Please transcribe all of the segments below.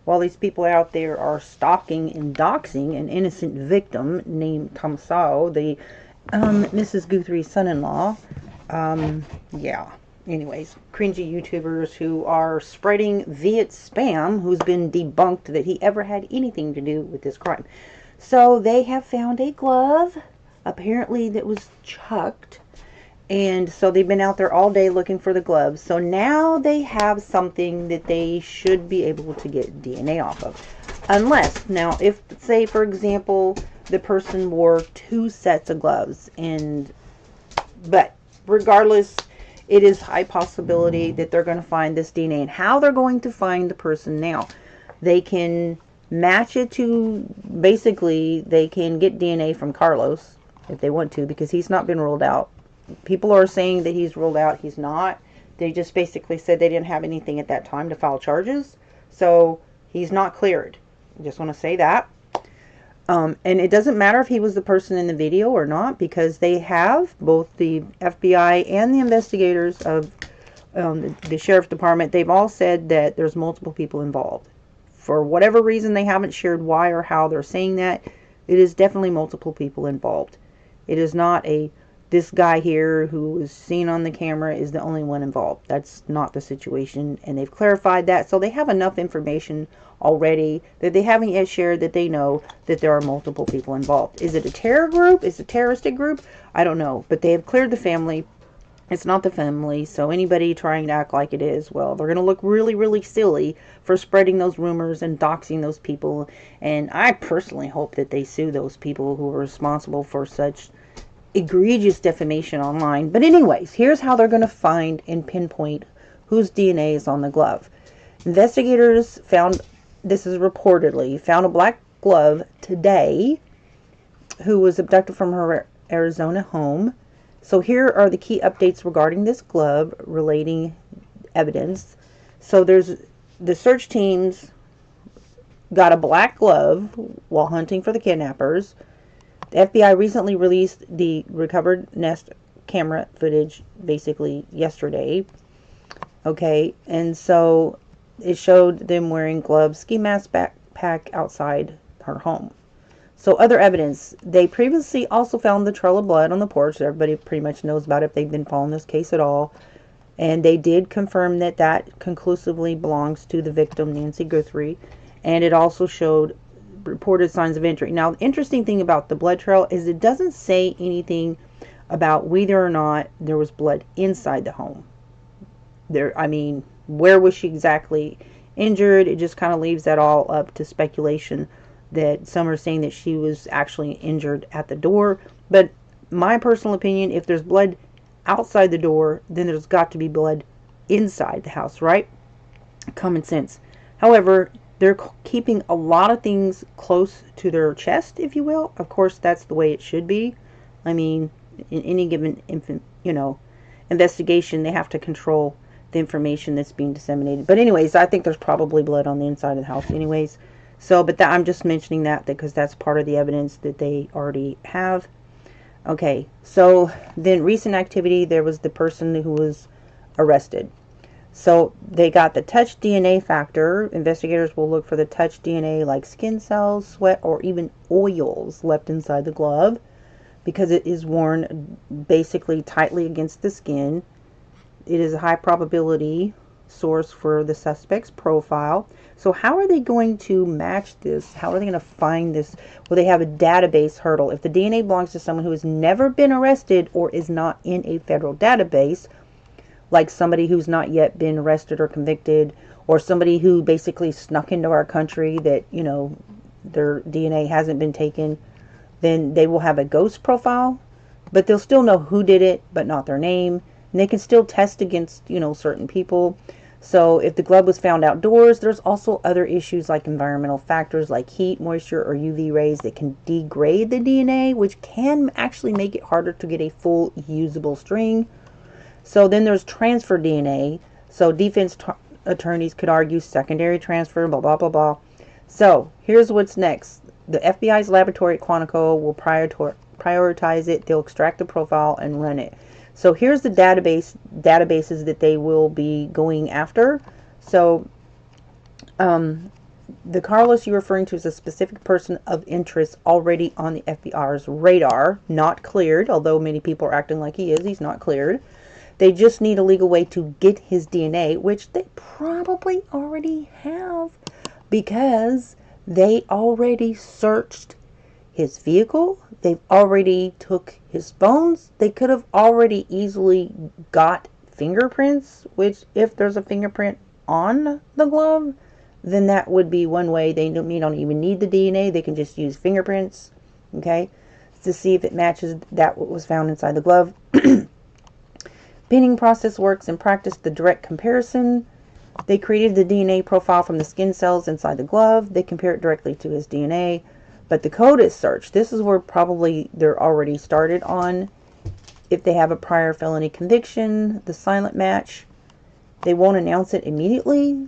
while these people out there are stalking and doxing an innocent victim named Tomsao, the Mrs. Guthrie's son-in-law. Yeah. Anyways, cringy YouTubers who are spreading Viet spam, who's been debunked that he ever had anything to do with this crime. So they have found a glove, apparently that was chucked, and so they've been out there all day looking for the gloves. So now they have something that they should be able to get DNA off of. Unless, now, if, say, for example, the person wore 2 sets of gloves, but regardless, it is high possibility that they're going to find this DNA. And how they're going to find the person now, they can match it to, basically, they can get DNA from Carlos if they want to, because he's not been ruled out. People are saying that he's ruled out. He's not. They just basically said they didn't have anything at that time to file charges. So he's not cleared. I just want to say that. And it doesn't matter if he was the person in the video or not, because they have, both the FBI and the investigators of the sheriff's department, they've all said that there's multiple people involved. For whatever reason, they haven't shared why or how they're saying that. It is definitely multiple people involved. It is not this guy here who was seen on the camera is the only one involved. That's not the situation, and they've clarified that. So they have enough information already that they haven't yet shared that they know that there are multiple people involved. Is it a terror group? Is it a terroristic group? I don't know, but they have cleared the family. It's not the family, so anybody trying to act like it is, well, they're going to look really, really silly for spreading those rumors and doxing those people. And I personally hope that they sue those people who are responsible for such egregious defamation online. But anyways, here's how they're going to find and pinpoint whose DNA is on the glove. Investigators found, this is reportedly, found a black glove today who was abducted from her Arizona home. So here are the key updates regarding this glove relating evidence. So there's the search teams got a black glove while hunting for the kidnappers. The FBI recently released the recovered Nest camera footage basically yesterday. Okay, and so it showed them wearing gloves, ski mask, backpack outside her home. So other evidence. They previously also found the trail of blood on the porch. Everybody pretty much knows about it if they've been following this case at all. And they did confirm that that conclusively belongs to the victim, Nancy Guthrie. And it also showed reported signs of injury. Now, the interesting thing about the blood trail is it doesn't say anything about whether or not there was blood inside the home. I mean, where was she exactly injured? It just kind of leaves that all up to speculation, that some are saying that she was actually injured at the door. But my personal opinion, if there's blood outside the door, then there's got to be blood inside the house, right? Common sense. However, they're keeping a lot of things close to their chest, if you will. Of course, that's the way it should be. I mean, in any given investigation, they have to control the information that's being disseminated. But anyways, I think there's probably blood on the inside of the house anyways. So, but I'm just mentioning that because that's part of the evidence that they already have. Okay, so then recent activity, there was the person who was arrested. So they got the touch DNA factor. Investigators will look for the touch DNA like skin cells, sweat, or even oils left inside the glove because it is worn basically tightly against the skin. It is a high probability source for the suspect's profile. So how are they going to match this? How are they going to find this? Well, they have a database hurdle. If the DNA belongs to someone who has never been arrested or is not in a federal database, like somebody who's not yet been arrested or convicted, or somebody who basically snuck into our country that, their DNA hasn't been taken, then they will have a ghost profile, but they'll still know who did it, but not their name. And they can still test against, certain people. So if the glove was found outdoors, there's also other issues like environmental factors like heat, moisture, or UV rays that can degrade the DNA, which can actually make it harder to get a full usable string. So then there's transfer DNA. So defense attorneys could argue secondary transfer, blah, blah, blah, blah. So here's what's next. The FBI's laboratory at Quantico will prioritize it. They'll extract the profile and run it. So here's the databases that they will be going after. So the Carlos you're referring to is a specific person of interest already on the FBI's radar, not cleared, although many people are acting like he is. He's not cleared. They just need a legal way to get his DNA, which they probably already have because they already searched his vehicle. They've already took his phones. They could have already easily got fingerprints, which if there's a fingerprint on the glove, then that would be one way. They don't even need the DNA. They can just use fingerprints, okay, to see if it matches that what was found inside the glove. Pinning process works in practice the direct comparison. They created the DNA profile from the skin cells inside the glove. They compare it directly to his DNA. But the CODIS search, this is where probably they're already started on. If they have a prior felony conviction, the silent match, they won't announce it immediately.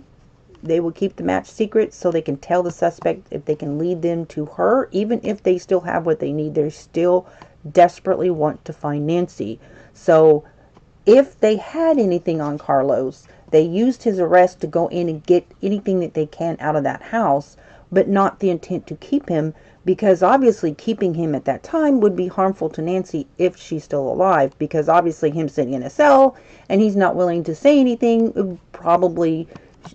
They will keep the match secret so they can tell the suspect if they can lead them to her. Even if they still have what they need, they still desperately want to find Nancy. So if they had anything on Carlos, they used his arrest to go in and get anything that they can out of that house, but not the intent to keep him, because obviously keeping him at that time would be harmful to Nancy if she's still alive, because obviously him sitting in a cell and he's not willing to say anything probably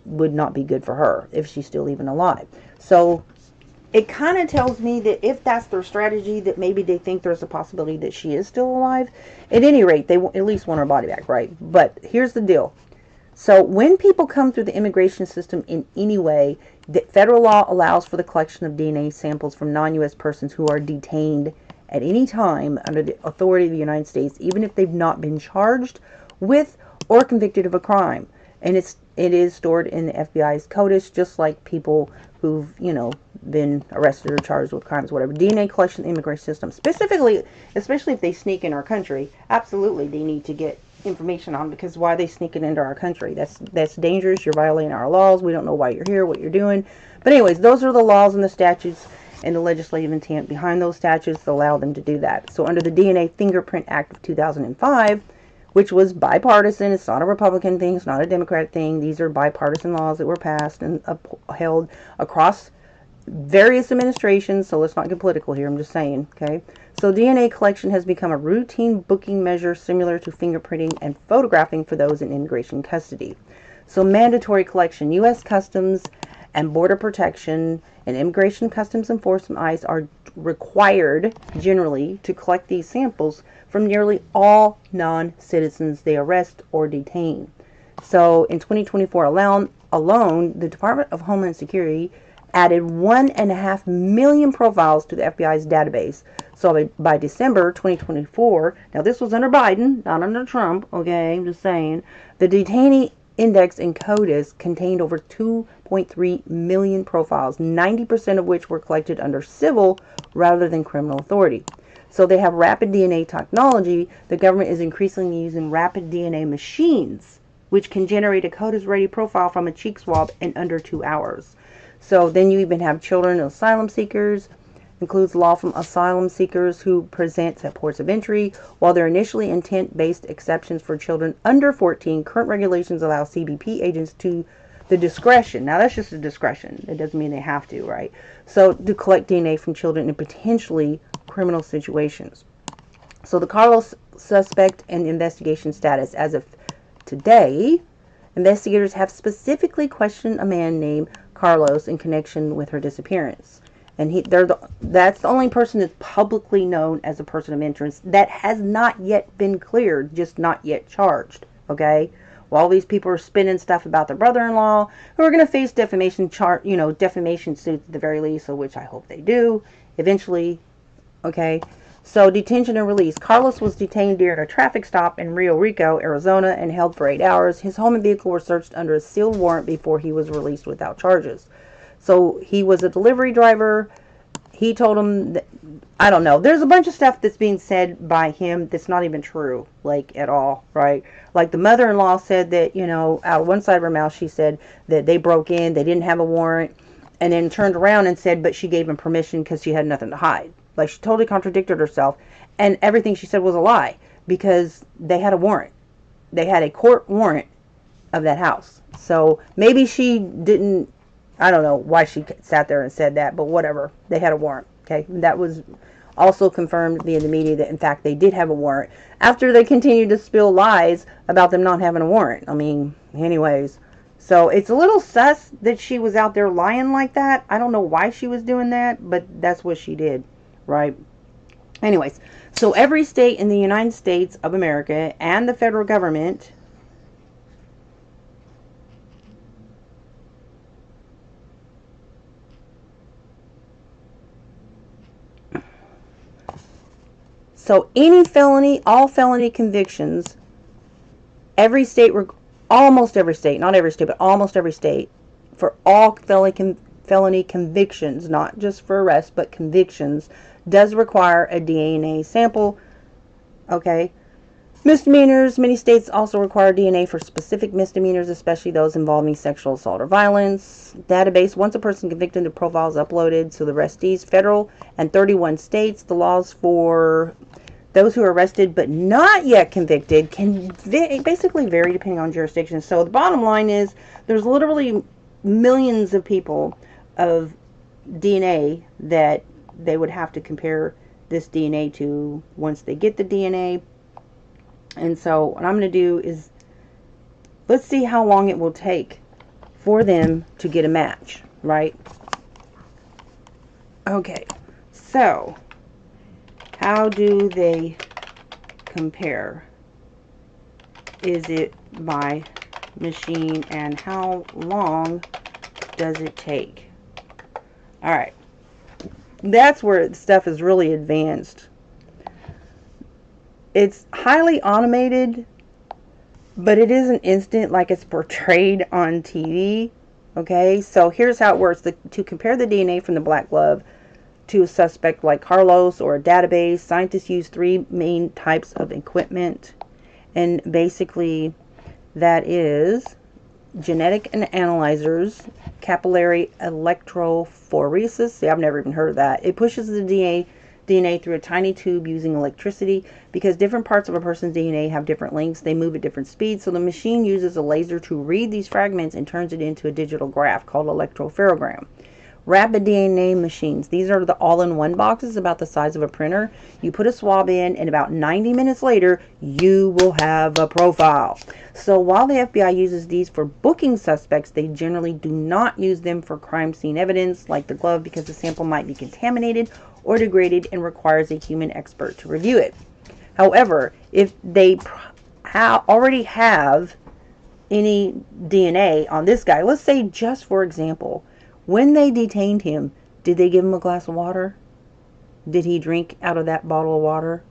would not be good for her if she's still even alive. So it kind of tells me that if that's their strategy, that maybe they think there's a possibility that she is still alive. At any rate, they at least want her body back, right? But here's the deal. So when people come through the immigration system in any way, that federal law allows for the collection of DNA samples from non-U.S. persons who are detained at any time under the authority of the United States, even if they've not been charged with or convicted of a crime. And it is stored in the FBI's CODIS, just like people who've, been arrested or charged with crimes, whatever. DNA collection in the immigration system, specifically, especially if they sneak in our country, absolutely they need to get information on, because why are they sneaking into our country? That's dangerous. You're violating our laws. We don't know why you're here, what you're doing. But anyways, those are the laws and the statutes and the legislative intent behind those statutes that allow them to do that. So under the DNA Fingerprint Act of 2005, which was bipartisan, it's not a Republican thing, it's not a Democrat thing. These are bipartisan laws that were passed and upheld across various administrations, so let's not get political here, I'm just saying, okay? So DNA collection has become a routine booking measure similar to fingerprinting and photographing for those in immigration custody. So mandatory collection, U.S. Customs and Border Protection and Immigration Customs Enforcement, ICE, are required generally to collect these samples from nearly all non-citizens they arrest or detain. So in 2024 alone, the Department of Homeland Security added 1.5 million profiles to the FBI's database. So by December 2024, now this was under Biden, not under Trump, okay, I'm just saying, the detainee index in CODIS contained over 2.3 million profiles, 90% of which were collected under civil rather than criminal authority. So they have rapid DNA technology. The government is increasingly using rapid DNA machines, which can generate a CODIS-ready profile from a cheek swab in under 2 hours. So then you even have children of asylum seekers, includes law from asylum seekers who present at ports of entry. While there are initially intent-based exceptions for children under 14, current regulations allow CBP agents to the discretion. Now that's just a discretion. It doesn't mean they have to, right? So to collect DNA from children in potentially criminal situations. So the Carlos suspect and investigation status as of today, investigators have specifically questioned a man named Carlos in connection with her disappearance. And that's the only person that's publicly known as a person of interest that has not yet been cleared, just not yet charged, okay? While these people are spinning stuff about their brother-in-law, who are going to face defamation defamation suits at the very least, so which I hope they do eventually, okay? So detention and release. Carlos was detained during a traffic stop in Rio Rico, Arizona, and held for 8 hours. His home and vehicle were searched under a sealed warrant before he was released without charges. So he was a delivery driver. He told him that, I don't know. There's a bunch of stuff that's being said by him that's not even true, like, at all, right? Like the mother-in-law said that, out of one side of her mouth, she said that they broke in, they didn't have a warrant, and then turned around and said, but she gave him permission because she had nothing to hide. Like, she totally contradicted herself, and everything she said was a lie, because they had a warrant. They had a court warrant of that house. So maybe she didn't I don't know why she sat there and said that, but whatever. They had a warrant. Okay, that was also confirmed via the media that in fact they did have a warrant after they continued to spill lies about them not having a warrant. I mean, anyways. So it's a little sus that she was out there lying like that. I don't know why she was doing that, but that's what she did, right? Anyways, so every state in the United States of America and the federal government so any felony, all felony convictions, every state, almost every state, not every state, but almost every state, for all felony convictions, not just for arrests, but convictions, does require a DNA sample. Okay. Misdemeanors, many states also require DNA for specific misdemeanors, especially those involving sexual assault or violence. Database, once a person convicted, the profile is uploaded to the arrestees. Federal and 31 states, the laws for those who are arrested but not yet convicted can basically vary depending on jurisdiction. So the bottom line is there's literally millions of people of DNA that they would have to compare this DNA to once they get the DNA. And so what I'm going to do is let's see how long it will take for them to get a match, right? Okay, so how do they compare? Is it by machine, and how long does it take? All right, that's where the stuff is really advanced. It's highly automated, but it isn't instant like it's portrayed on TV. Okay, so here's how it works. To compare the DNA from the black glove to a suspect like Carlos or a database, scientists use three main types of equipment. And basically, that is genetic analyzers, capillary electrophoresis. See, I've never even heard of that. It pushes the DNA through a tiny tube using electricity. Because different parts of a person's DNA have different lengths, they move at different speeds. So the machine uses a laser to read these fragments and turns it into a digital graph called electrophoregram. Rapid DNA machines. These are the all-in-one boxes about the size of a printer. You put a swab in, and about 90 minutes later, you will have a profile. So while the FBI uses these for booking suspects, they generally do not use them for crime scene evidence like the glove because the sample might be contaminated or degraded and requires a human expert to review it. However, if they already have any DNA on this guy, let's say just for example, when they detained him, did they give him a glass of water? Did he drink out of that bottle of water?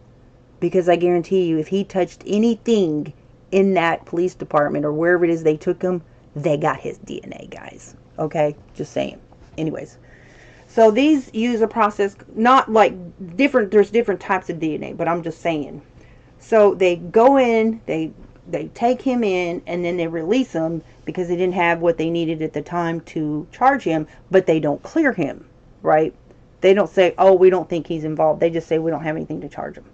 Because I guarantee you, if he touched anything in that police department or wherever it is they took him, they got his DNA, guys. Okay? Just saying. Anyways. So these use a process, not like different, there's different types of DNA, but I'm just saying. So they go in, they take him in, and then they release him because they didn't have what they needed at the time to charge him, but they don't clear him, right? They don't say, oh, we don't think he's involved. They just say we don't have anything to charge him,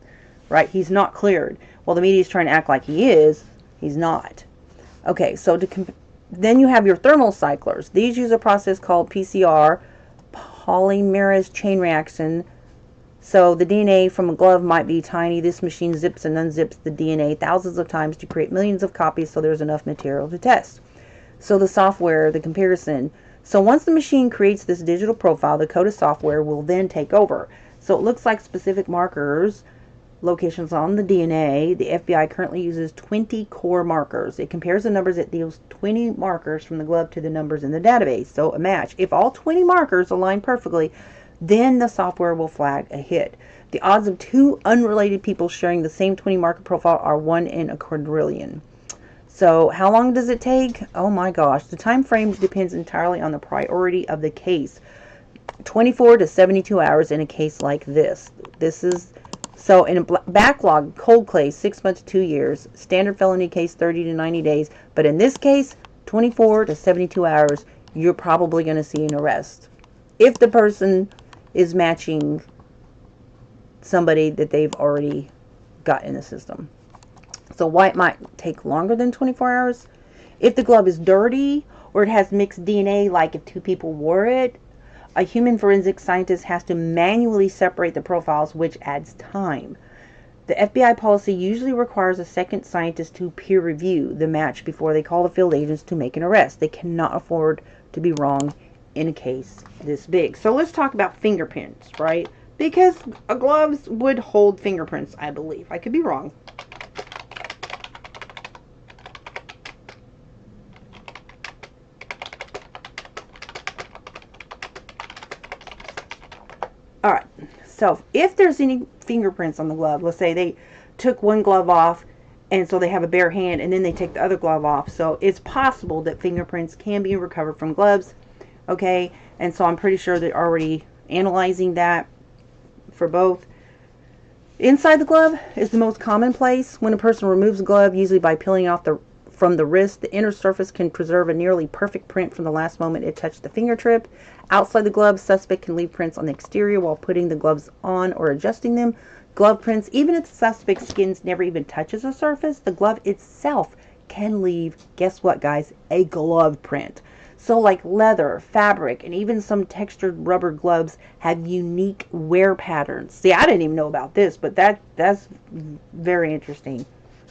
right? He's not cleared. Well, the media is trying to act like he is. He's not. Okay, so then you have your thermal cyclers. These use a process called PCR, polymerase chain reaction. So the DNA from a glove might be tiny. This machine zips and unzips the DNA thousands of times to create millions of copies so there's enough material to test. So the software, the comparison. So once the machine creates this digital profile, the code of software will then take over. So it looks like specific markers, locations on the DNA. The FBI currently uses 20 core markers. It compares the numbers at those 20 markers from the glove to the numbers in the database. So a match. If all 20 markers align perfectly, then the software will flag a hit. The odds of two unrelated people sharing the same 20 marker profile are 1 in a quadrillion. So how long does it take? Oh my gosh. The time frame depends entirely on the priority of the case. 24 to 72 hours in a case like this. So in a backlog, cold case, 6 months to 2 years. Standard felony case, 30 to 90 days. But in this case, 24 to 72 hours, you're probably going to see an arrest. If the person is matching somebody that they've already got in the system. So why it might take longer than 24 hours? If the glove is dirty or it has mixed DNA, like if two people wore it, a human forensic scientist has to manually separate the profiles, which adds time. The FBI policy usually requires a second scientist to peer review the match before they call the field agents to make an arrest. They cannot afford to be wrong in a case this big. So let's talk about fingerprints, right? Because gloves would hold fingerprints, I believe. I could be wrong. All right, so if there's any fingerprints on the glove, let's say they took one glove off and so they have a bare hand and then they take the other glove off. So it's possible that fingerprints can be recovered from gloves, okay? And so I'm pretty sure they're already analyzing that for both. Inside the glove is the most common place. When a person removes a glove, usually by peeling off from the wrist, the inner surface can preserve a nearly perfect print from the last moment it touched the fingertip. Outside the glove, suspect can leave prints on the exterior while putting the gloves on or adjusting them. Glove prints, even if the suspect's skin never even touches the surface, the glove itself can leave, guess what guys, a glove print. So like leather, fabric, and even some textured rubber gloves have unique wear patterns. See, I didn't even know about this, but that's very interesting.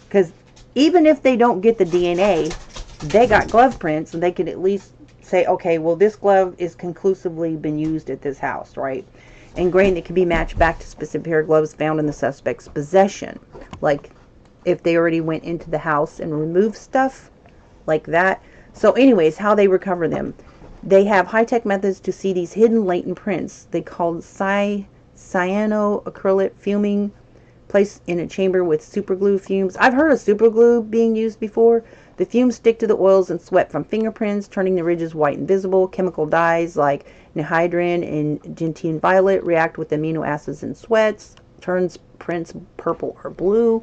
Because even if they don't get the DNA, they got glove prints, and they can at least say, okay, well, this glove is conclusively been used at this house, right? And grain that can be matched back to specific pair of gloves found in the suspect's possession. Like if they already went into the house and removed stuff like that. So anyways, how they recover them. They have high-tech methods to see these hidden latent prints. They call cyanoacrylate fuming, placed in a chamber with superglue fumes. I've heard of superglue being used before. The fumes stick to the oils and sweat from fingerprints, turning the ridges white and visible. Chemical dyes like anhydrine and gentian violet react with amino acids in sweats, turns prints purple or blue.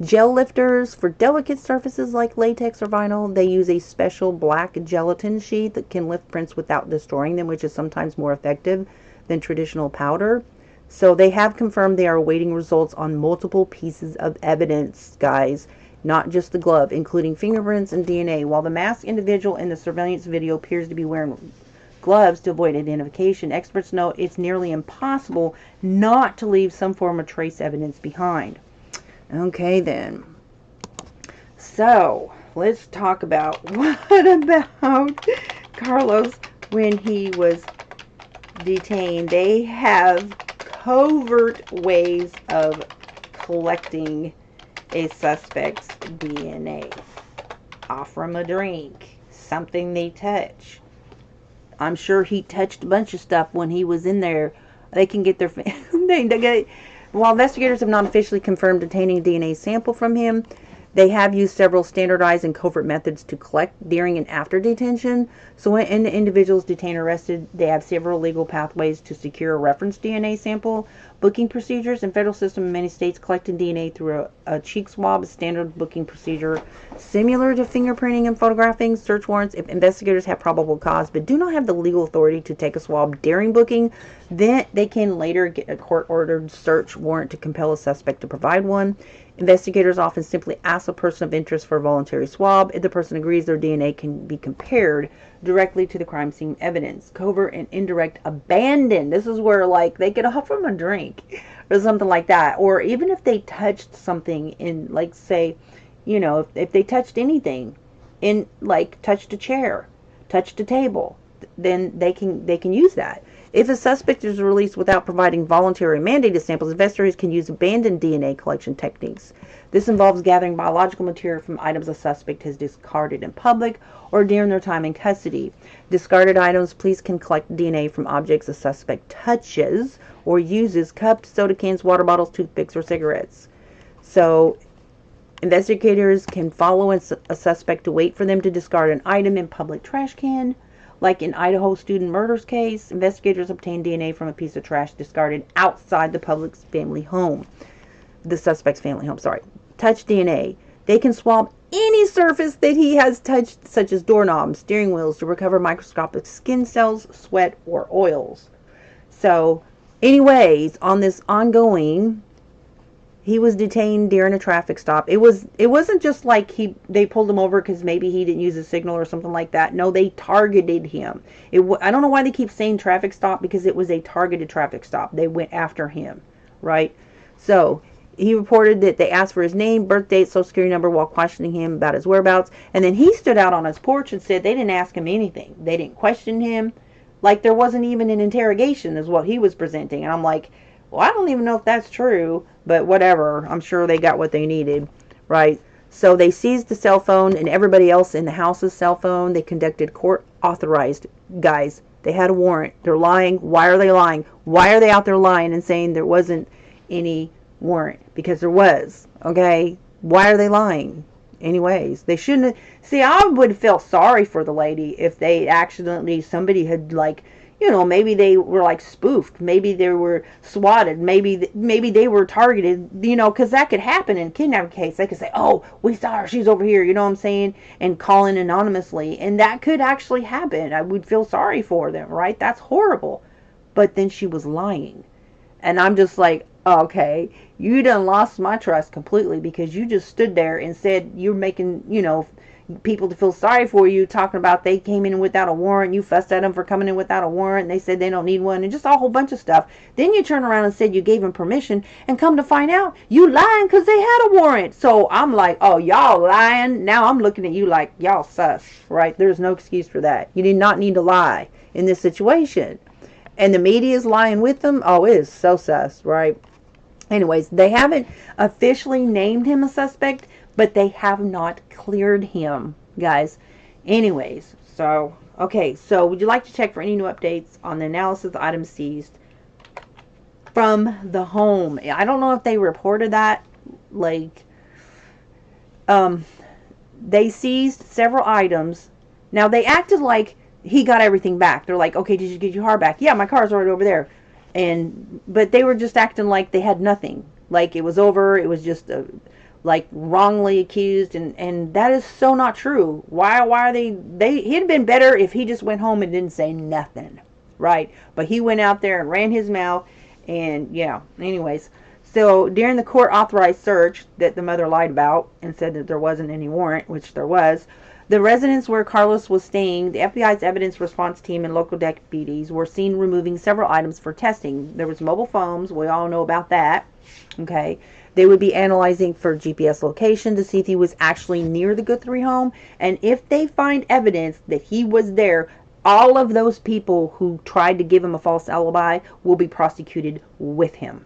Gel lifters for delicate surfaces like latex or vinyl, they use a special black gelatin sheet that can lift prints without destroying them, which is sometimes more effective than traditional powder. So they have confirmed they are awaiting results on multiple pieces of evidence, guys, not just the glove, including fingerprints and DNA. While the masked individual in the surveillance video appears to be wearing gloves to avoid identification, experts know it's nearly impossible not to leave some form of trace evidence behind. Okay then, so let's talk about what about Carlos when he was detained. They have covert ways of collecting a suspect's DNA. Offer him a drink, something they touch. I'm sure he touched a bunch of stuff when he was in there. They can get their While investigators have not officially confirmed obtaining a DNA sample from him, they have used several standardized and covert methods to collect during and after detention. So when an individual is detained or arrested, they have several legal pathways to secure a reference DNA sample. Booking procedures in federal system in many states, collecting DNA through a cheek swab is standard booking procedure similar to fingerprinting and photographing. Search warrants, if investigators have probable cause but do not have the legal authority to take a swab during booking, then they can later get a court-ordered search warrant to compel a suspect to provide one. Investigators often simply ask a person of interest for a voluntary swab. If the person agrees, their DNA can be compared directly to the crime scene evidence. Covert and indirect abandon. This is where, like, they could offer them a drink or something like that. Or even if they touched something in, like, say, you know, if they touched anything in, like, touched a chair, touched a table, then they can use that. If a suspect is released without providing voluntary or mandated samples, investigators can use abandoned DNA collection techniques. This involves gathering biological material from items a suspect has discarded in public or during their time in custody. Discarded items, police can collect DNA from objects a suspect touches or uses: cups, soda cans, water bottles, toothpicks, or cigarettes. So investigators can follow a suspect to wait for them to discard an item in public trash can. Like in Idaho student murders case, investigators obtained DNA from a piece of trash discarded outside the suspect's family home. Touch DNA. They can swab any surface that he has touched, such as doorknobs, steering wheels, to recover microscopic skin cells, sweat, or oils. So, anyways, on this ongoing He was detained during a traffic stop. It wasn't just like they pulled him over because maybe he didn't use a signal or something like that. No, they targeted him. I don't know why they keep saying traffic stop, because it was a targeted traffic stop. They went after him, right? So he reported that they asked for his name, birth date, social security number while questioning him about his whereabouts. And then he stood out on his porch and said they didn't ask him anything. They didn't question him. Like there wasn't even an interrogation is what he was presenting. And I'm like, well, I don't even know if that's true, but whatever. I'm sure they got what they needed, right? So they seized the cell phone and everybody else in the house's cell phone. They conducted court-authorized, guys. They had a warrant. They're lying. Why are they lying? Why are they out there lying and saying there wasn't any warrant? Because there was, okay? Why are they lying? Anyways, they shouldn't have. See, I would feel sorry for the lady if they accidentally, somebody had like, maybe they were like spoofed. Maybe they were swatted. Maybe they were targeted, because that could happen in a kidnapping case. They could say, oh, we saw her. She's over here. You know what I'm saying? And call in anonymously. And that could actually happen. I would feel sorry for them, right? That's horrible. But then she was lying. And I'm just like, okay, you done lost my trust completely, because you just stood there and said you're making, people to feel sorry for you, talking about they came in without a warrant. You fussed at them for coming in without a warrant. And they said they don't need one, and just a whole bunch of stuff. Then you turn around and said you gave them permission, and come to find out you lying because they had a warrant. So I'm like, oh, y'all lying. Now I'm looking at you like y'all sus, right? There's no excuse for that. You did not need to lie in this situation. And the media is lying with them. Oh, it is so sus, right? Anyways, they haven't officially named him a suspect, but they have not cleared him, guys. Anyways, so, okay, so would you like to check for any new updates on the analysis of items seized from the home? I don't know if they reported that, like, they seized several items. Now, they acted like he got everything back. They're like, okay, did you get your car back? Yeah, my car's right over there. But they were just acting like they had nothing. Like it was over. It was just like wrongly accused. And that is so not true. Why are it'd been better if he just went home and didn't say nothing. Right? But he went out there and ran his mouth. And yeah, anyways. So during the court authorized search that the mother lied about and said that there wasn't any warrant, which there was, the residence where Carlos was staying, the FBI's evidence response team and local deputies were seen removing several items for testing. There was mobile phones. We all know about that. Okay. They would be analyzing for GPS location to see if he was actually near the Guthrie home. And if they find evidence that he was there, all of those people who tried to give him a false alibi will be prosecuted with him.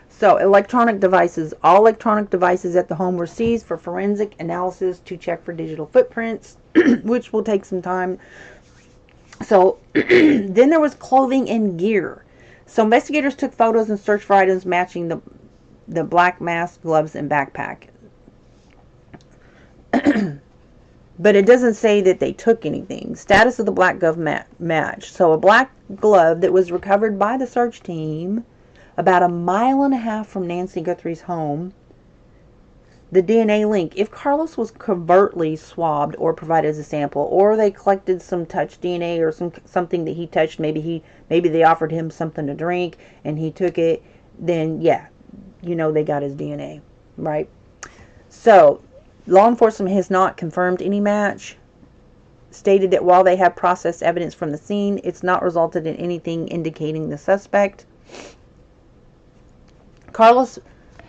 So, electronic devices. All electronic devices at the home were seized for forensic analysis to check for digital footprints, which will take some time. So, then there was clothing and gear. So, investigators took photos and searched for items matching the black mask, gloves, and backpack. But it doesn't say that they took anything. Status of the black glove match. So, a black glove that was recovered by the search team about 1.5 miles from Nancy Guthrie's home. The DNA link. If Carlos was covertly swabbed or provided as a sample, or they collected some touch DNA or something that he touched, maybe they offered him something to drink and he took it, then yeah, they got his DNA, right? So, law enforcement has not confirmed any match. Stated that while they have processed evidence from the scene, it's not resulted in anything indicating the suspect. Carlos'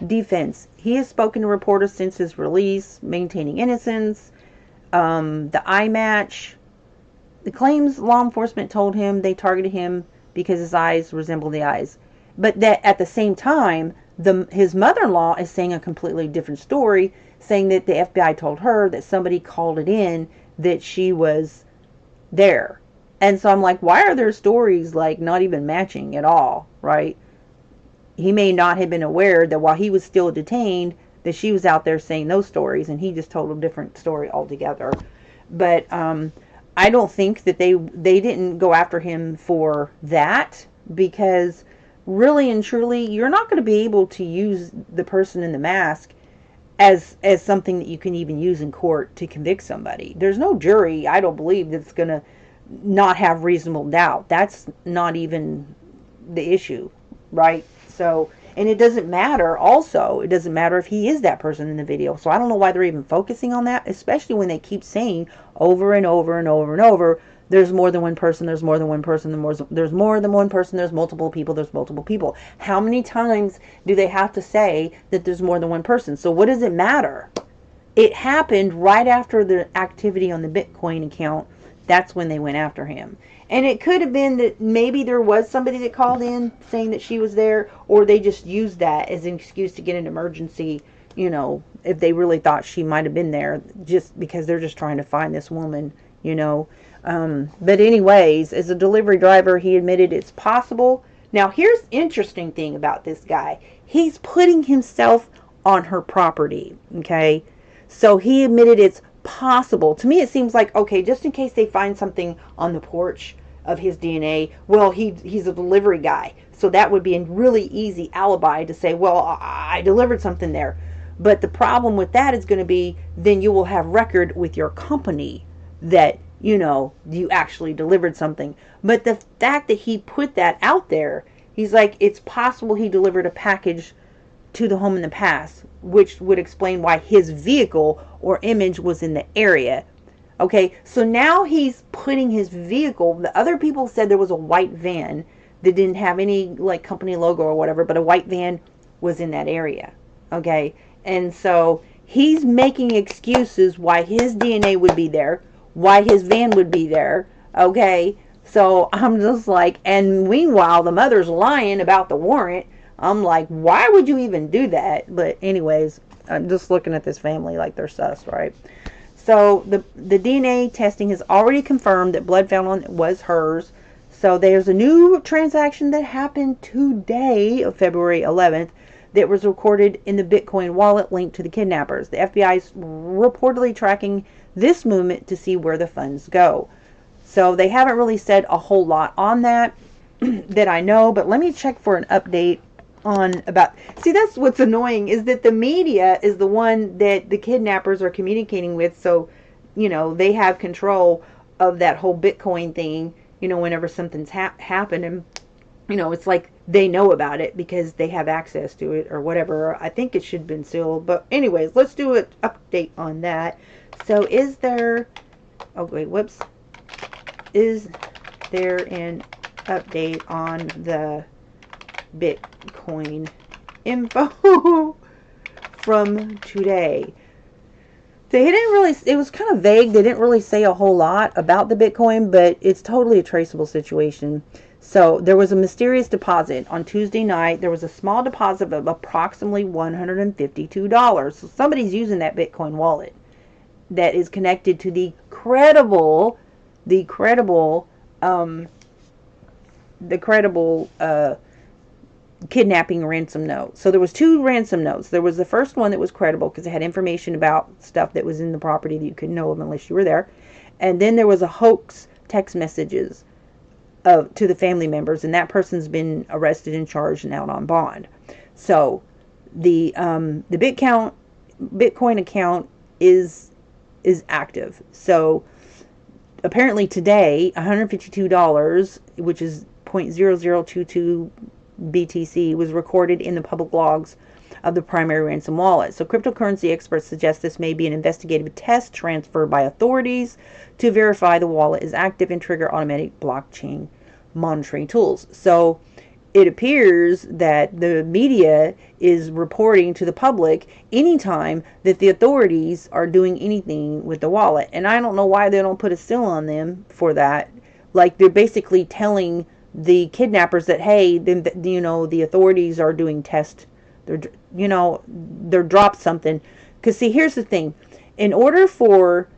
defense. He has spoken to reporters since his release, maintaining innocence. The eye match. The claims law enforcement told him they targeted him because his eyes resemble the eyes. But that at the same time, his mother-in-law is saying a completely different story, saying that the FBI told her that somebody called it in that she was there. And so I'm like, why are their stories like not even matching at all, right? He may not have been aware that while he was still detained, that she was out there saying those stories, and he just told a different story altogether. But I don't think that they didn't go after him for that, because really and truly, you're not going to be able to use the person in the mask as something that you can even use in court to convict somebody. There's no jury, I don't believe, that's going to not have reasonable doubt. That's not even the issue, right? So And it doesn't matter, also, it doesn't matter if he is that person in the video. So I don't know why they're even focusing on that, especially when they keep saying over and over and over and over, there's more than one person, there's more than one person, there's more than one person, there's multiple people, there's multiple people. How many times do they have to say that there's more than one person? So what does it matter? It happened right after the activity on the Bitcoin account. That's when they went after him. And it could have been that maybe there was somebody that called in saying that she was there, or they just used that as an excuse to get an emergency, you know, if they really thought she might have been there, just because they're just trying to find this woman, you know. But anyways, as a delivery driver, he admitted it's possible. Now, here's the interesting thing about this guy. He's putting himself on her property, okay? So he admitted it's possible. To me, it seems like, okay, just in case they find something on the porch of his DNA, well, he's a delivery guy. So that would be a really easy alibi to say, well, I delivered something there. But the problem with that is going to be, then you will have record with your company that, you know, you actually delivered something. But the fact that he put that out there, he's like, it's possible he delivered a package to the home in the past, which would explain why his vehicle or image was in the area. Okay, so now he's putting his vehicle, the other people said there was a white van that didn't have any like company logo or whatever, but a white van was in that area. Okay, and so he's making excuses why his DNA would be there, why his van would be there. Okay, so I'm just like, and meanwhile the mother's lying about the warrant. I'm like, why would you even do that? But anyways, I'm just looking at this family like they're sus, right? So the DNA testing has already confirmed that blood found on it was hers. So there's a new transaction that happened today, of February 11th, that was recorded in the Bitcoin wallet linked to the kidnappers. The FBI is reportedly tracking this movement to see where the funds go. So they haven't really said a whole lot on that that I know, but let me check for an update on about, see, that's what's annoying, is that the media is the one that the kidnappers are communicating with, so, you know, they have control of that whole Bitcoin thing, you know, whenever something's happened, and, you know, it's like they know about it because they have access to it or whatever. I think it should have been sealed, but anyways, let's do an update on that. So is there, oh wait, whoops, is there an update on the Bitcoin info from today? They didn't really, it was kind of vague. They didn't really say a whole lot about the Bitcoin, but it's totally a traceable situation. So there was a mysterious deposit on Tuesday night. There was a small deposit of approximately $152. So somebody's using that Bitcoin wallet that is connected to the credible kidnapping ransom note. So there was two ransom notes. There was the first one that was credible because it had information about stuff that was in the property that you couldn't know of unless you were there. And then there was a hoax text messages to the family members, and that person's been arrested and charged and out on bond. So the Bitcoin account is active. So apparently today, $152, which is 0.0022 BTC, was recorded in the public logs of the primary ransom wallet. So cryptocurrency experts suggest this may be an investigative test transfer by authorities to verify the wallet is active and trigger automatic blockchain monitoring tools. So it appears that the media is reporting to the public anytime that the authorities are doing anything with the wallet. And I don't know why they don't put a seal on them for that. Like, they're basically telling the kidnappers that, hey, you know, the authorities are doing tests. They're dropped something. Because, see, here's the thing. In order for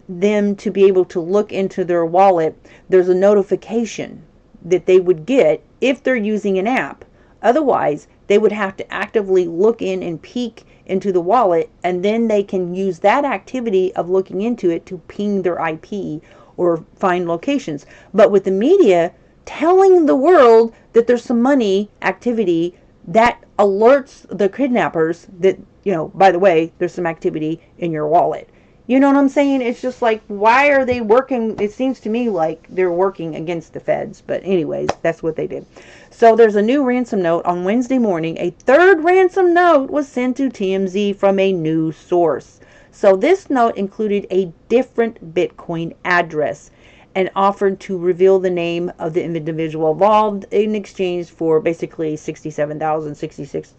them to be able to look into their wallet, there's a notification that they would get if they're using an app. Otherwise, they would have to actively look in and peek into the wallet, and then they can use that activity of looking into it to ping their IP or find locations. But with the media telling the world that there's some money activity, that alerts the kidnappers that, you know, by the way, there's some activity in your wallet. You know what I'm saying? It's just like, why are they working? It seems to me like they're working against the feds. But anyways, that's what they did. So there's a new ransom note on Wednesday morning. A third ransom note was sent to TMZ from a new source. So this note included a different Bitcoin address and offered to reveal the name of the individual involved in exchange for basically 67,000, 66,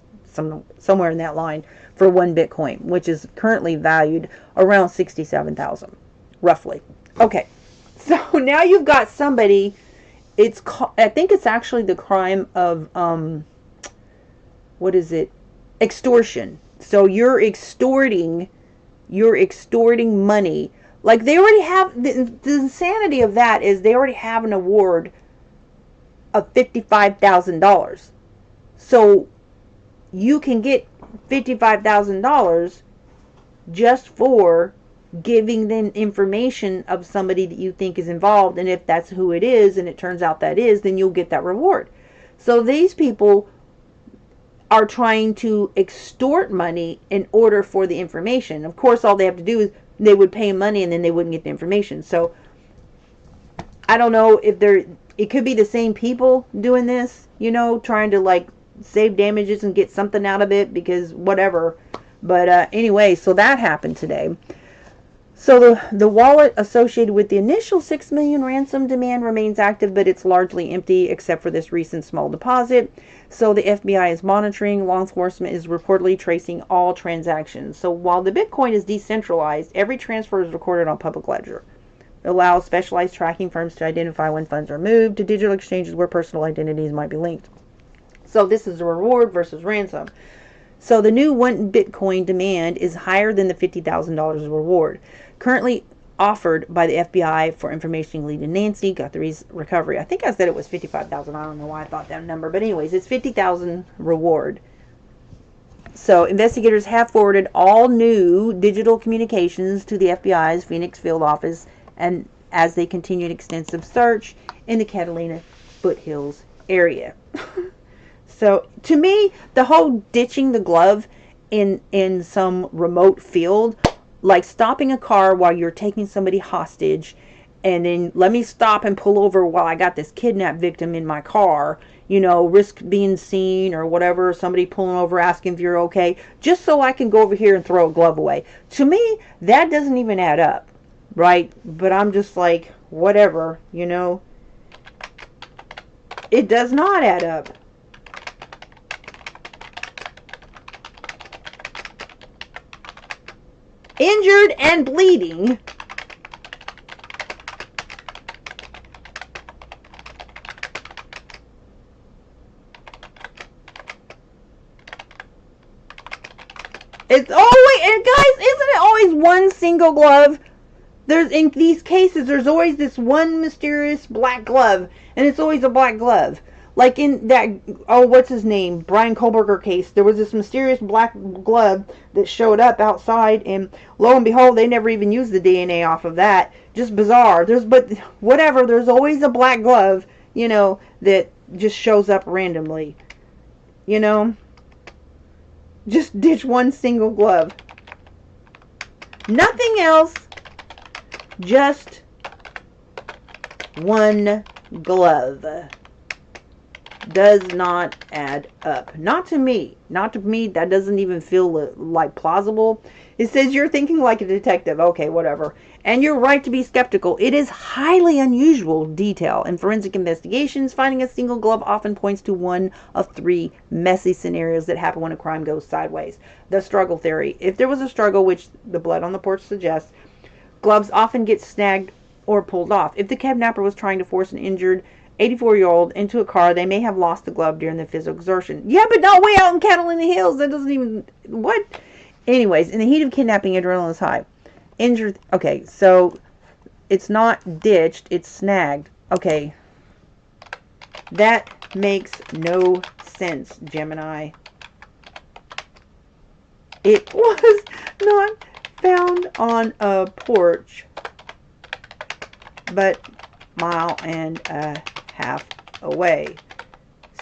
somewhere in that line for one Bitcoin, which is currently valued around 67,000, roughly. Okay, so now you've got somebody. I think it's actually the crime of what is it? Extortion. So you're extorting money. Like they already have the insanity of that is they already have an award of $55,000. So you can get $55,000 just for giving them information of somebody that you think is involved, and if that's who it is and it turns out that is, then you'll get that reward. So these people are trying to extort money in order for the information. Of course, all they have to do is they would pay money and then they wouldn't get the information. So I don't know if it could be the same people doing this, trying to like save damages and get something out of it because whatever. But anyway, so that happened today. So the wallet associated with the initial $6 million ransom demand remains active, but it's largely empty except for this recent small deposit. So the FBI is monitoring. Law enforcement is reportedly tracing all transactions. So while the Bitcoin is decentralized, every transfer is recorded on public ledger. It allows specialized tracking firms to identify when funds are moved to digital exchanges where personal identities might be linked. So this is a reward versus ransom. So the new one Bitcoin demand is higher than the $50,000 reward currently offered by the FBI for information leading Nancy Guthrie's recovery. I think I said it was 55,000. I don't know why I thought that number, but anyways, it's 50,000 reward. So investigators have forwarded all new digital communications to the FBI's Phoenix field office, and as they continued extensive search in the Catalina foothills area. So to me, the whole ditching the glove in some remote field, like stopping a car while you're taking somebody hostage, and then let me stop and pull over while I got this kidnapped victim in my car, risk being seen or whatever, somebody pulling over asking if you're okay, just so I can go over here and throw a glove away. To me, that doesn't even add up, right? But I'm just like, whatever, It does not add up. Injured and bleeding. It's always, and guys, isn't it always one single glove? In these cases, there's always this one mysterious black glove, and it's always a black glove. Like in that, what's his name? Brian Kohlberger case, there was this mysterious black glove that showed up outside, and lo and behold, they never even used the DNA off of that. Just bizarre. But whatever, there's always a black glove, that just shows up randomly. Just ditch one single glove. Nothing else. Just one glove. Does not add up. Not to me. Not to me. That doesn't even feel like plausible. It says you're thinking like a detective. Okay, whatever. And you're right to be skeptical. It is highly unusual detail. In forensic investigations, finding a single glove often points to one of three messy scenarios that happen when a crime goes sideways. The struggle theory. If there was a struggle, which the blood on the porch suggests, gloves often get snagged or pulled off. If the kidnapper was trying to force an injured 84-year-old into a car, they may have lost the glove during the physical exertion. Yeah, but not way out in Catalina Hills. That doesn't even... What? Anyways, in the heat of kidnapping, adrenaline is high. Injured... Okay, so it's not ditched. It's snagged. Okay. That makes no sense, Gemini. It was not found on a porch, but mile and a half away.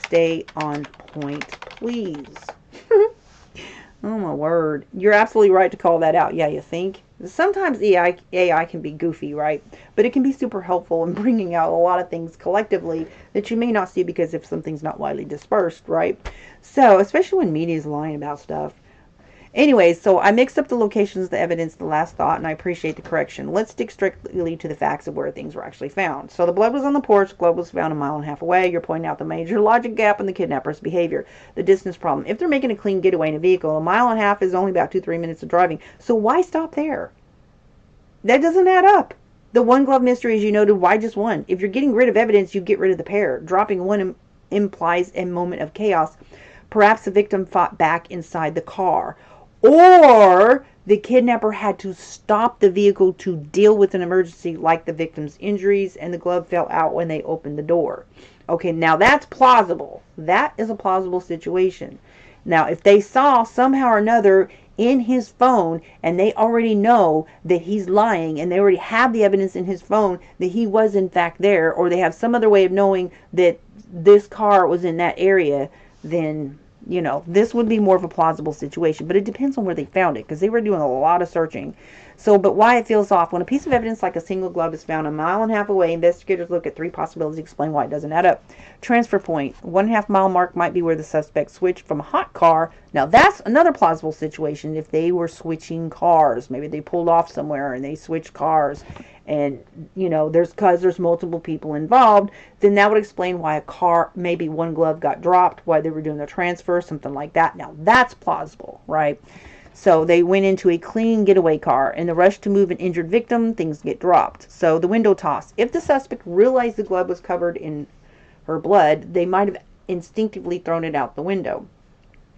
Stay on point, please. Oh my word. You're absolutely right to call that out. Yeah, you think? Sometimes AI can be goofy, right? But it can be super helpful in bringing out a lot of things collectively that you may not see because if something's not widely dispersed, right? So, especially when media is lying about stuff. Anyways, so I mixed up the locations, the evidence, the last thought, and I appreciate the correction. Let's stick strictly to the facts of where things were actually found. So the blood was on the porch, glove was found a mile and a half away. You're pointing out the major logic gap in the kidnapper's behavior, the distance problem. If they're making a clean getaway in a vehicle, a mile and a half is only about 2-3 minutes of driving. So why stop there? That doesn't add up. The one glove mystery, as you noted, why just one? If you're getting rid of evidence, you get rid of the pair. Dropping one implies a moment of chaos. Perhaps the victim fought back inside the car. Or the kidnapper had to stop the vehicle to deal with an emergency like the victim's injuries and the glove fell out when they opened the door. Okay, now that's plausible. That is a plausible situation. Now, if they saw somehow or another in his phone and they already know that he's lying and they already have the evidence in his phone that he was in fact there, or they have some other way of knowing that this car was in that area, then this would be more of a plausible situation, but it depends on where they found it because they were doing a lot of searching. So, but why it feels off. When a piece of evidence like a single glove is found a mile and a half away, investigators look at 3 possibilities to explain why it doesn't add up. Transfer point. 1.5 mile mark might be where the suspect switched from a hot car. Now, that's another plausible situation if they were switching cars. Maybe they pulled off somewhere and they switched cars and there's multiple people involved, then that would explain why a car, maybe one glove got dropped, why they were doing the transfer, something like that. Now that's plausible, right? So they went into a clean getaway car. In the rush to move an injured victim, things get dropped. So the window toss. If the suspect realized the glove was covered in her blood, they might have instinctively thrown it out the window.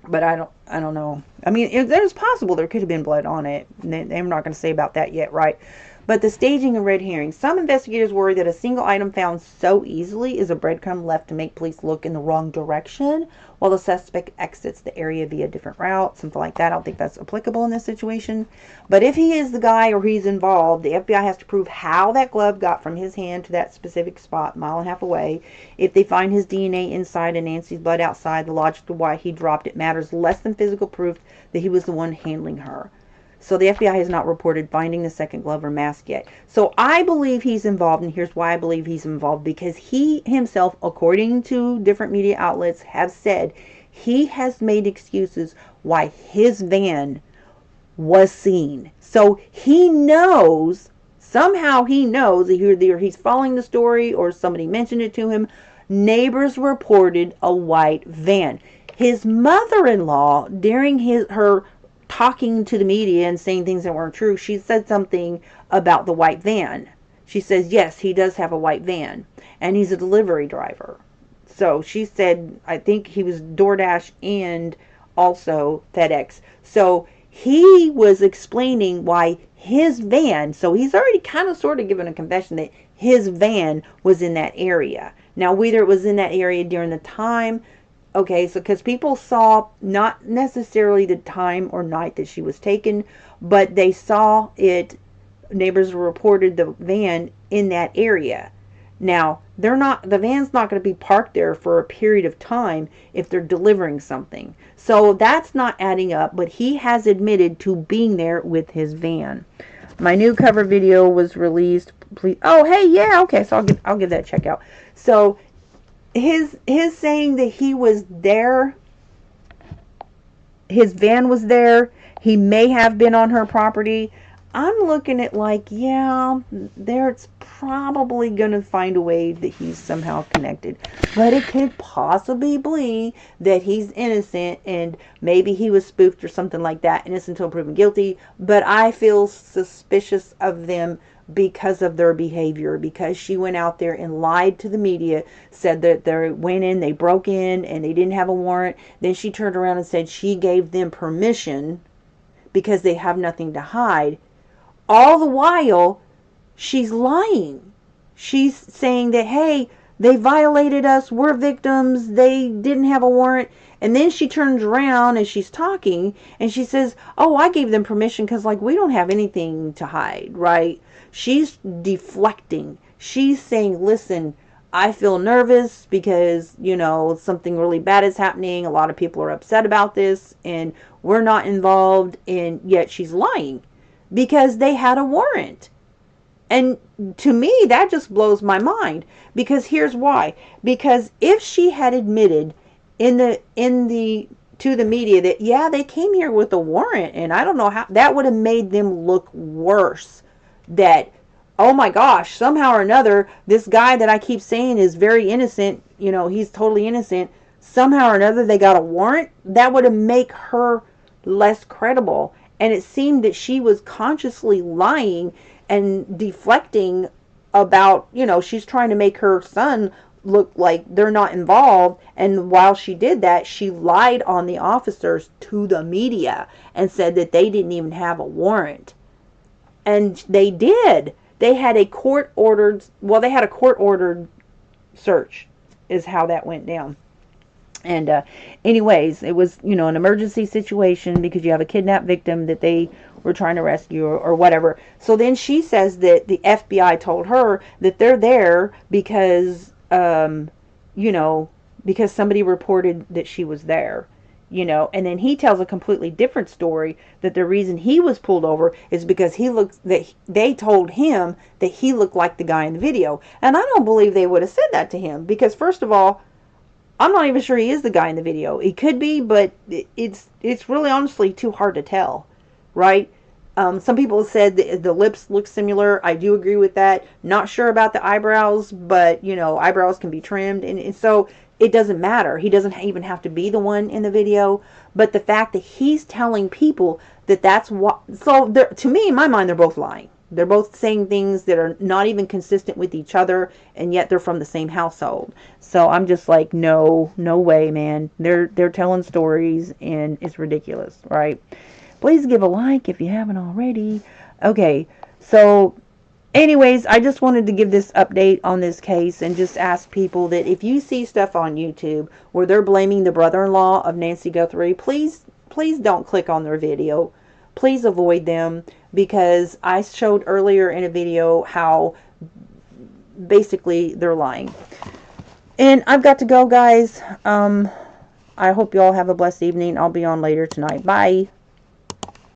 But I don't know. I mean, it's possible there could have been blood on it. They're not going to say about that yet, right? But the staging of red herring. Some investigators worry that a single item found so easily is a breadcrumb left to make police look in the wrong direction while the suspect exits the area via a different route, something like that. I don't think that's applicable in this situation. But if he is the guy or he's involved, the FBI has to prove how that glove got from his hand to that specific spot, a mile and a half away. If they find his DNA inside and Nancy's blood outside, the logic of why he dropped it matters less than physical proof that he was the one handling her. So the FBI has not reported finding the second glove or mask yet. So I believe he's involved, and here's why I believe he's involved. Because he himself, according to different media outlets, have said he has made excuses why his van was seen. So he knows, somehow he knows, either he's following the story or somebody mentioned it to him. Neighbors reported a white van. His mother-in-law, during her talking to the media and saying things that weren't true, she said something about the white van. She says, yes, he does have a white van, and he's a delivery driver. So she said, I think he was DoorDash and also FedEx. So he was explaining why his van, so he's already kind of sort of given a confession that his van was in that area. Now, whether it was in that area during the time, okay, so because people saw not necessarily the time or night that she was taken, but they saw it, neighbors reported the van in that area. Now, the van's not going to be parked there for a period of time if they're delivering something. So that's not adding up, but he has admitted to being there with his van. My new cover video was released. Please, oh, hey, yeah, okay, so I'll give that a check out. So his saying that he was there, his van was there, he may have been on her property. I'm looking at like, yeah, there's probably going to find a way that he's somehow connected. But it could possibly be that he's innocent and maybe he was spoofed or something like that, innocent until proven guilty. But I feel suspicious of them because of their behavior, because she went out there and lied to the media, said that they went in, they broke in, and they didn't have a warrant. Then she turned around and said she gave them permission because they have nothing to hide. All the while, she's lying. She's saying that, hey, they violated us, we're victims, they didn't have a warrant. And then she turns around as she's talking and she says, oh, I gave them permission because, like, we don't have anything to hide, right? She's deflecting. She's saying, listen, I feel nervous because, something really bad is happening. A lot of people are upset about this and we're not involved. And yet she's lying. because they had a warrant. And to me, that just blows my mind, because here's why. Because if she had admitted in the to the media that, yeah, they came here with a warrant, and I don't know how, that would have made them look worse. That, oh my gosh, somehow or another, this guy that I keep saying is very innocent, he's totally innocent, somehow or another they got a warrant. That would have made her less credible. And it seemed that she was consciously lying and deflecting about, she's trying to make her son look like they're not involved. And while she did that, she lied on the officers to the media and said that they didn't even have a warrant. And they did. They had a court-ordered search, is how that went down. And anyways, it was, an emergency situation because you have a kidnapped victim that they were trying to rescue, or whatever. So then she says that the FBI told her that they're there because, because somebody reported that she was there. And then he tells a completely different story, that the reason he was pulled over is because they told him that he looked like the guy in the video. And I don't believe they would have said that to him, because first of all, I'm not even sure he is the guy in the video. He could be, but it's really honestly too hard to tell, right? Some people have said the lips look similar. I do agree with that. Not sure about the eyebrows, but eyebrows can be trimmed, and so it doesn't matter. He doesn't even have to be the one in the video. But the fact that he's telling people that's what, so to me, in my mind, they're both lying. They're both saying things that are not even consistent with each other, and yet they're from the same household. So I'm just like, no way, man. They're telling stories, and it's ridiculous, right? Please give a like if you haven't already. Okay, so anyways, I just wanted to give this update on this case and just ask people that if you see stuff on YouTube where they're blaming the brother-in-law of Nancy Guthrie, please don't click on their video. Please avoid them, because I showed earlier in a video how basically they're lying. And I've got to go, guys. I hope you all have a blessed evening. I'll be on later tonight. Bye.